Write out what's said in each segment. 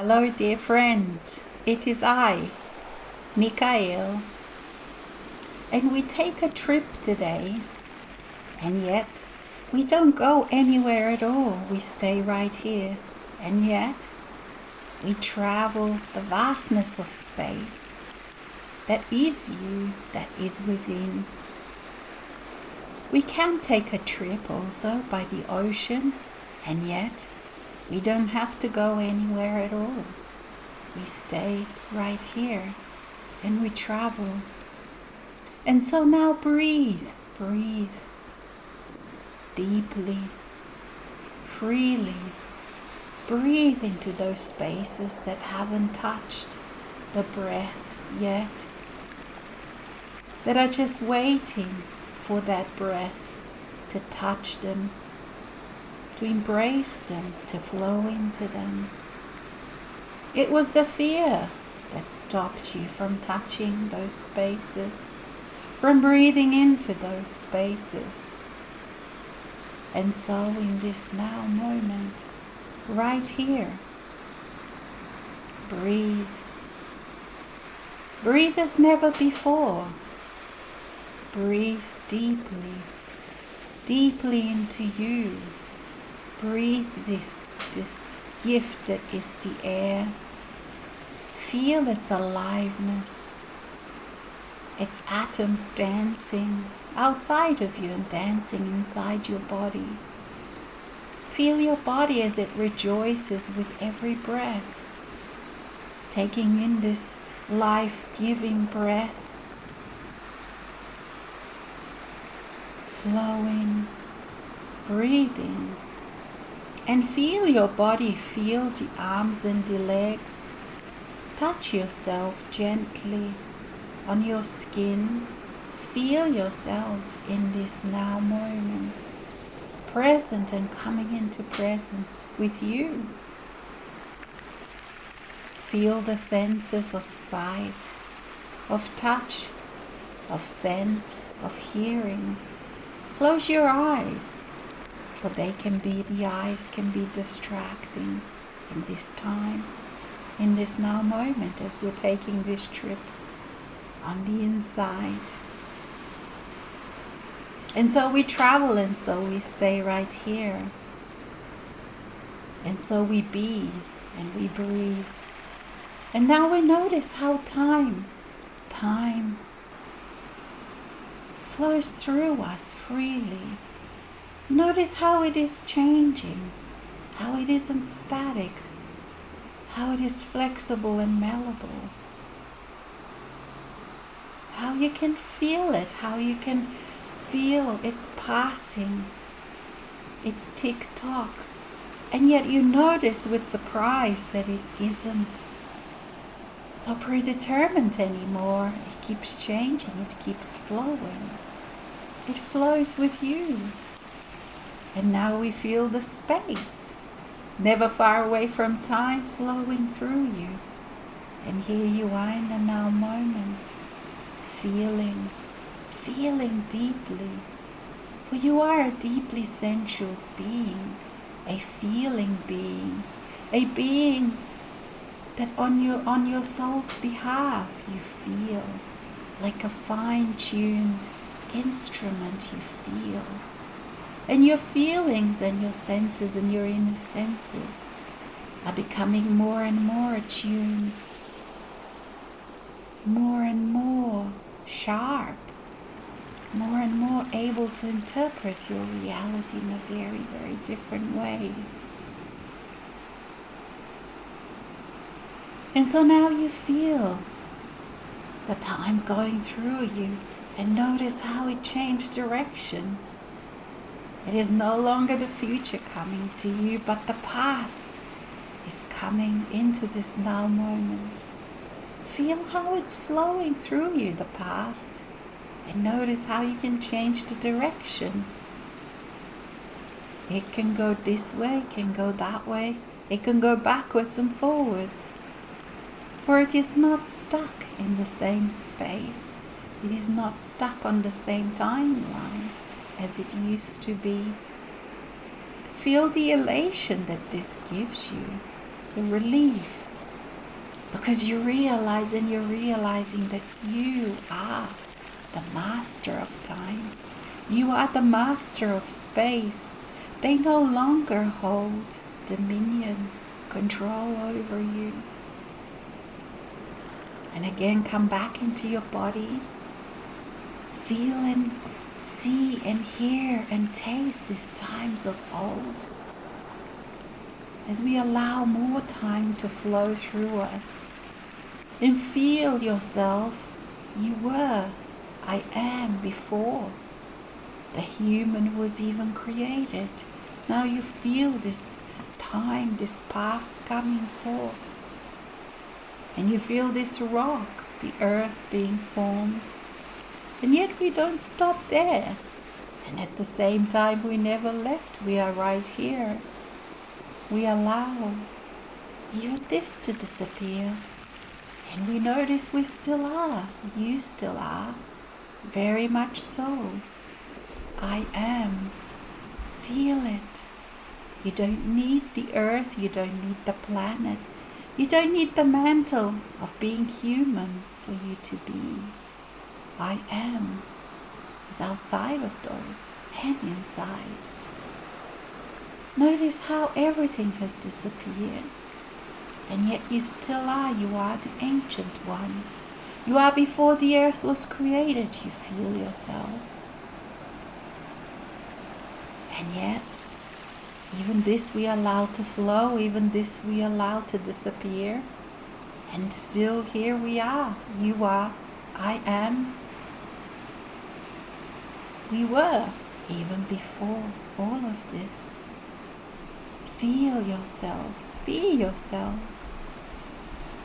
Hello, dear friends. It is I, Mikhail, and we take a trip today, and yet we don't go anywhere at all. We stay right here, and yet we travel the vastness of space that is you, that is within. We can take a trip also by the ocean, and yet we don't have to go anywhere at all. We stay right here and we travel. And so now breathe deeply, freely. Breathe into those spaces that haven't touched the breath yet, that are just waiting for that breath to touch them, to embrace them, to flow into them. It was the fear that stopped you from touching those spaces, from breathing into those spaces. And so in this now moment, right here, breathe. Breathe as never before. Breathe deeply, deeply into you. Breathe this gift that is the air. Feel its aliveness, its atoms dancing outside of you and dancing inside your body. Feel your body as it rejoices with every breath, taking in this life-giving breath, flowing, breathing. And feel your body, feel the arms and the legs. Touch yourself gently on your skin. Feel yourself in this now moment, present and coming into presence with you. Feel the senses of sight, of touch, of scent, of hearing. Close your eyes. For the eyes can be distracting in this time, in this now moment as we're taking this trip on the inside. And so we travel, and so we stay right here. And so we be and we breathe. And now we notice how time flows through us freely. Notice how it is changing, how it isn't static, how it is flexible and malleable, how you can feel it, how you can feel its passing, its tick-tock, and yet you notice with surprise that it isn't so predetermined anymore. It keeps changing, it keeps flowing. It flows with you. And now we feel the space, never far away from time, flowing through you. And here you are in the now moment, feeling deeply. For you are a deeply sensuous being, a feeling being, a being that on your soul's behalf you feel like a fine-tuned instrument. You feel. And your feelings and your senses and your inner senses are becoming more and more attuned, more and more sharp, more and more able to interpret your reality in a very, very different way. And so now you feel the time going through you, and notice how it changed direction. It is no longer the future coming to you, but the past is coming into this now moment. Feel how it's flowing through you, the past, and notice how you can change the direction. It can go this way, it can go that way, it can go backwards and forwards. For it is not stuck in the same space. It is not stuck on the same timeline as it used to be. Feel the elation that this gives you, the relief Because you realize and you're realizing that you are the master of time. You are the master of space. They no longer hold dominion, control over you. And again, come back into your body. Feel and see and hear and taste these times of old. As we allow more time to flow through us. And feel yourself, you were, I am before the human was even created. Now you feel this time, this past coming forth. And you feel this rock, the earth being formed. And yet we don't stop there. And at the same time we never left. We are right here. We allow even this to disappear. And we notice we still are. You still are. Very much so. I am. Feel it. You don't need the earth. You don't need the planet. You don't need the mantle of being human for you to be. I am is outside of those and inside. Notice how everything has disappeared. And yet you still are. You are the ancient one. You are before the earth was created. You feel yourself. And yet, even this we allow to flow. Even this we allow to disappear. And still here we are. You are. I am. We were even before all of this. Feel yourself. Be yourself.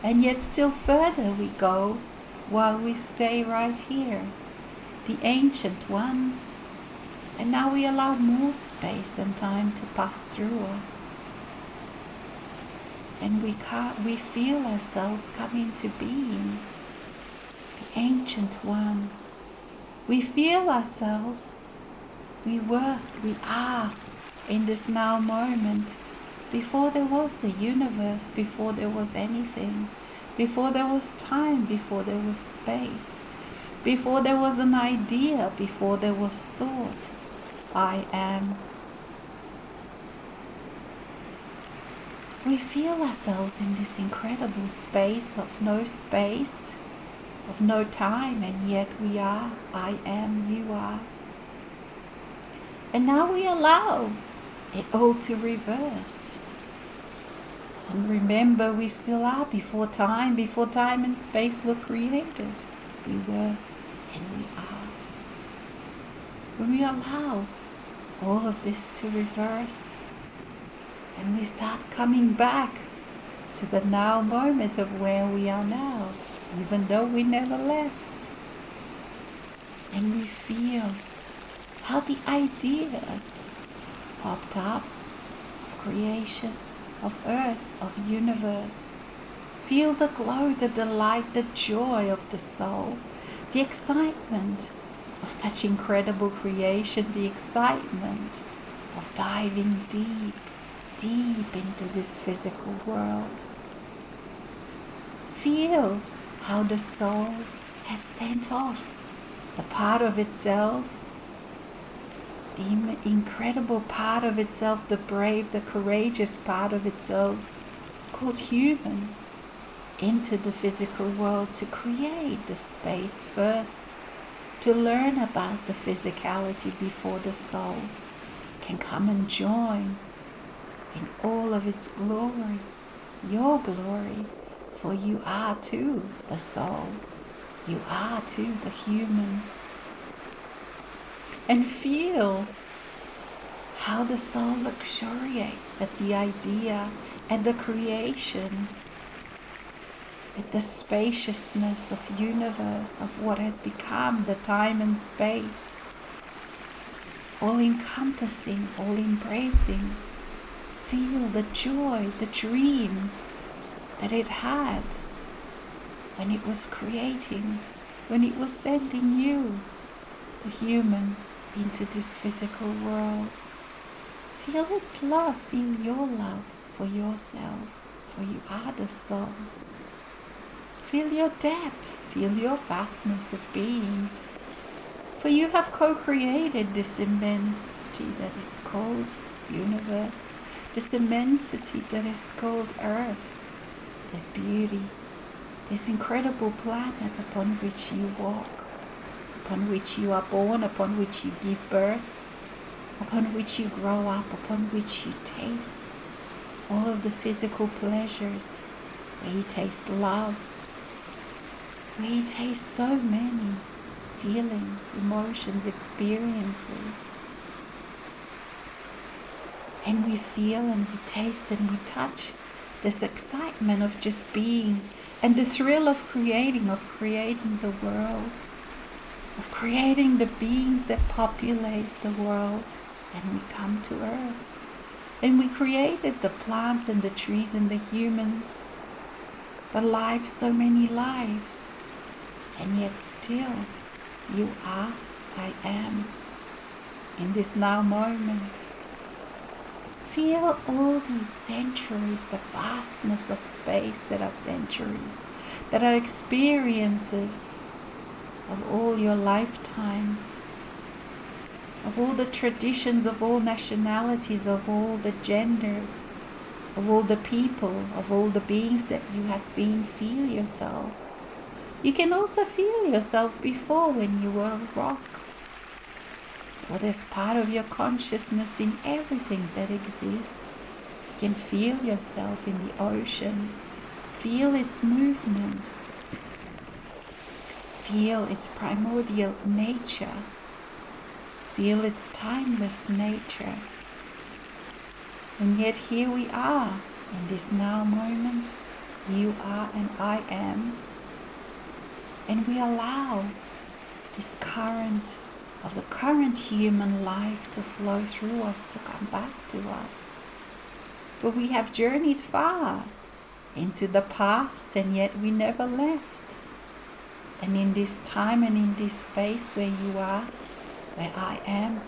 And yet still further we go while we stay right here. The ancient ones. And now we allow more space and time to pass through us. And we feel ourselves coming to being. The ancient one. We feel ourselves. We are in this now moment. Before there was the universe, before there was anything, before there was time, before there was space, before there was an idea, before there was thought, I am. We feel ourselves in this incredible space, of no time, and yet we are, I am, you are. And now we allow it all to reverse. And remember, we still are before time and space were created. We were and we are. When we allow all of this to reverse, and we start coming back to the now moment of where we are now, even though we never left. And we feel how the ideas popped up of creation, of earth, of universe. Feel the glow, the delight, the joy of the soul, the excitement of such incredible creation, the excitement of diving deep into this physical world. Feel how the soul has sent off the part of itself, the incredible part of itself, the brave, the courageous part of itself, called human, into the physical world to create the space first, to learn about the physicality before the soul can come and join in all of its glory, your glory, for you are too the soul, you are too the human. And feel how the soul luxuriates at the idea and the creation, at the spaciousness of universe, of what has become the time and space, all encompassing, all embracing. Feel the joy, the dream that it had when it was creating, when it was sending you, the human, into this physical world. Feel its love, feel your love for yourself, for you are the soul. Feel your depth, feel your vastness of being. For you have co-created this immensity that is called universe, this immensity that is called earth, this beauty, this incredible planet upon which you walk, upon which you are born, upon which you give birth, upon which you grow up, upon which you taste all of the physical pleasures, where you taste love, where you taste so many feelings, emotions, experiences. And we feel and we taste and we touch this excitement of just being, and the thrill of creating the world, of creating the beings that populate the world. And we come to earth. And we created the plants and the trees and the humans, the lives, so many lives. And yet still, you are, I am, in this now moment. Feel all these centuries, the vastness of space that are centuries, that are experiences of all your lifetimes, of all the traditions, of all nationalities, of all the genders, of all the people, of all the beings that you have been. Feel yourself. You can also feel yourself before when you were a rock. For there's part of your consciousness in everything that exists. You can feel yourself in the ocean. Feel its movement. Feel its primordial nature. Feel its timeless nature. And yet here we are, in this now moment. You are and I am. And we allow this current of the current human life to flow through us, to come back to us. For we have journeyed far into the past, and yet we never left. And in this time and in this space where you are, where I am,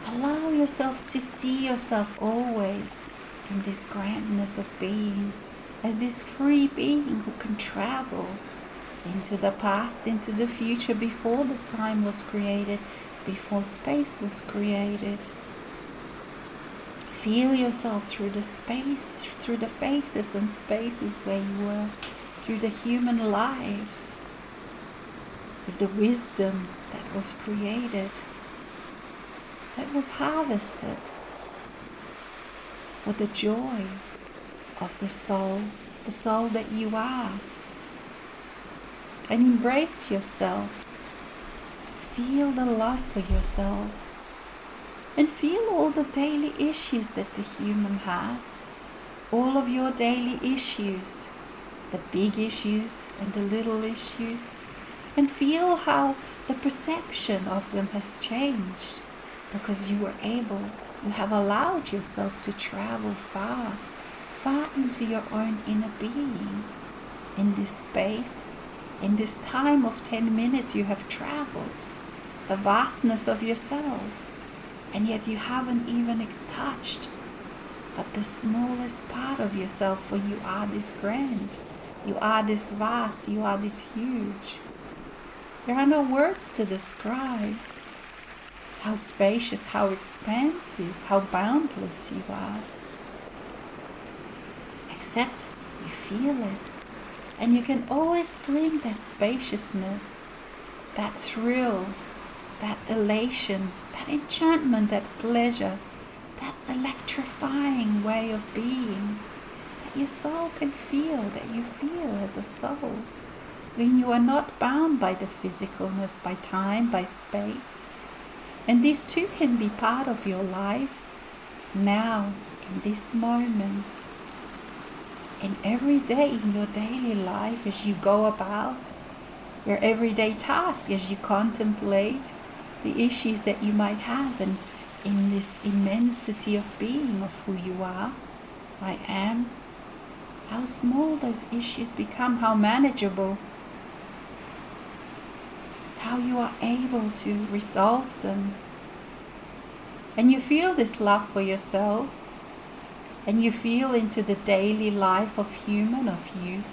allow yourself to see yourself always in this grandness of being, as this free being who can travel into the past, into the future, before the time was created, before space was created. Feel yourself through the space, through the faces and spaces where you were, through the human lives, through the wisdom that was created, that was harvested, for the joy of the soul that you are. And embrace yourself. Feel the love for yourself. And feel all the daily issues that the human has. All of your daily issues. The big issues and the little issues. And feel how the perception of them has changed. Because you have allowed yourself to travel far into your own inner being. In this space, in this time of 10 minutes, you have traveled the vastness of yourself, and yet you haven't even touched but the smallest part of yourself, for you are this grand, you are this vast, you are this huge. There are no words to describe how spacious, how expansive, how boundless you are, except you feel it. And you can always bring that spaciousness, that thrill, that elation, that enchantment, that pleasure, that electrifying way of being that your soul can feel, that you feel as a soul, when you are not bound by the physicalness, by time, by space. And these too can be part of your life now, in this moment. And every day in your daily life, as you go about your everyday tasks, as you contemplate the issues that you might have, and in this immensity of being of who you are, I am, how small those issues become, how manageable, how you are able to resolve them. And you feel this love for yourself. and you feel into the daily life of you.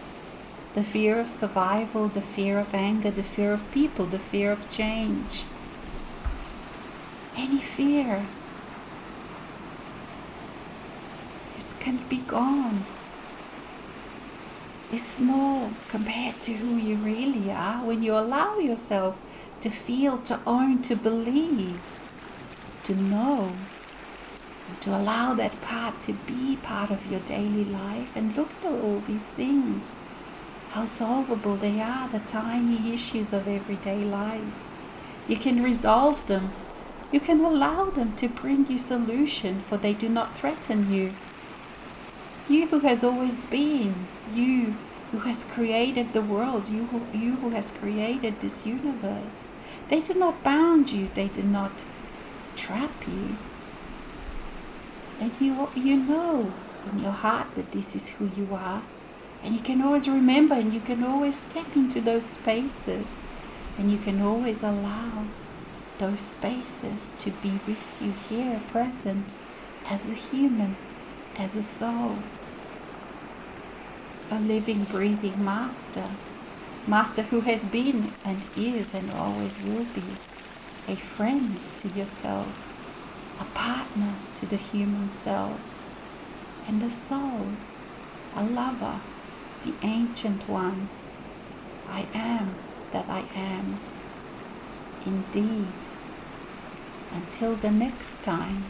The fear of survival, the fear of anger, the fear of people, the fear of change. Any fear can be gone. It's small compared to who you really are when you allow yourself to feel, to own, to believe, to know, and to allow that part to be part of your daily life. And look at all these things, how solvable they are, the tiny issues of everyday life. You can resolve them. You can allow them to bring you solution, for they do not threaten you. You who has always been, you who has created the world, you who has created this universe. They do not bound you, they do not trap you. And you know in your heart that this is who you are. And you can always remember, and you can always step into those spaces, and you can always allow those spaces to be with you here, present, as a human, as a soul, a living, breathing master who has been and is and always will be a friend to yourself, a partner to the human self, and the soul, a lover, the ancient one. I am that I am, indeed. Until the next time.